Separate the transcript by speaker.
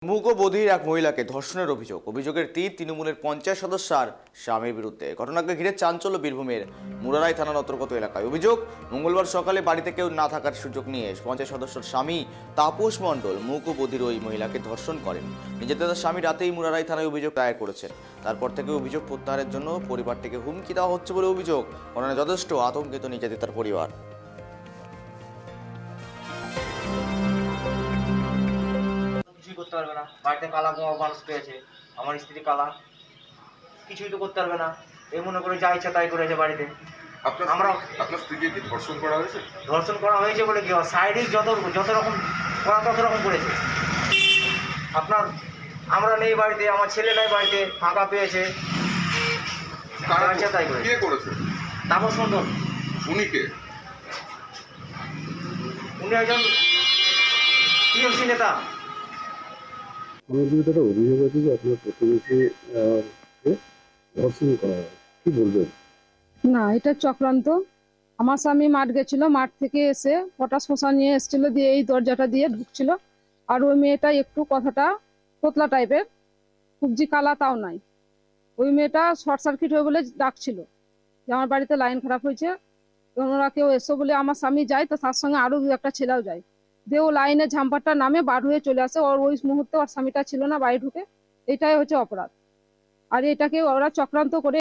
Speaker 1: মুক ও বধির এক মহিলাকে ধর্ষণের অভিযোগের তীর তৃণমূলের পঞ্চায়েত সদস্যার স্বামীর বিরুদ্ধে। ঘটনাকে ঘিরে চাঞ্চল্য বীরভূমের মুরারাই থানার অন্তর্গত এলাকায়। অভিযোগ, মঙ্গলবার সকালে বাড়িতে কেউ না থাকার সুযোগ নিয়ে পঞ্চায়েত সদস্যর স্বামী তাপস মণ্ডল মুক ও বধির ওই মহিলাকে ধর্ষণ করেন। নিজেদের তার স্বামী রাতেই মুরারাই থানায় অভিযোগ দায়ের করেছেন। তারপর থেকে অভিযোগ প্রত্যাহারের জন্য পরিবারটিকে হুমকি দেওয়া হচ্ছে বলে অভিযোগ। ঘটনায় যথেষ্ট আতঙ্কিত নির্যাতিতার পরিবার।
Speaker 2: কিছুই করতে পারবে না। বাড়িতে কালা বোমা মানুষ পেয়েছে, আমার স্ত্রী কালা, কিছুই তো করতে পারবে না। এই মনে করে যা ইচ্ছা তাই করেছে বাড়িতে।
Speaker 3: আপনার স্ত্রীকে কি ধর্ষণ করা হয়েছে?
Speaker 2: ধর্ষণ করা হয়েছে বলে কি, শারীরিক যত রকম করা তত রকম করেছে। আমরা নেই বাড়িতে, আমার ছেলে নাই বাড়িতে, ফাঁকা পেয়েছে, যা ইচ্ছা তাই করেছে।
Speaker 3: কে করেছে?
Speaker 2: তাপস মণ্ডল।
Speaker 3: উনি কে?
Speaker 2: উনি একজন টিএমসি নেতা।
Speaker 4: আমার বিরুদ্ধে একটা অভিযোগ আছে যে আপনার প্রতিবেশী ধর্ষণ করা হয়, কি বলবেন?
Speaker 5: না, এটা চক্রান্ত। আমার স্বামী মাঠ গেছিল, মাঠ থেকে এসে পটাশ মশা নিয়ে এসেছিল, দিয়ে এই দরজাটা দিয়ে ঢুকছিল। আর ওই মেয়েটা একটু কথাটা তোতলা টাইপের, খুব যে কালা তাও নাই। ওই মেয়েটা শর্ট সার্কিট হয়ে বলে ডাকছিল যে আমার বাড়িতে লাইন খারাপ হয়েছে, ওরা কেউ এসো বলে আমার স্বামী যায়, তো তার সঙ্গে আরো দু একটা ছেলেও যায়। দিয়ে ও লাইনে ঝাম্পারটা নামে বার হয়ে চলে আসে। ওর ওই মুহূর্তে ওর স্বামীটা ছিল না, বাড়ি ঢুকে। এটাই হচ্ছে অপরাধ। আর এটাকে ওরা চক্রান্ত করে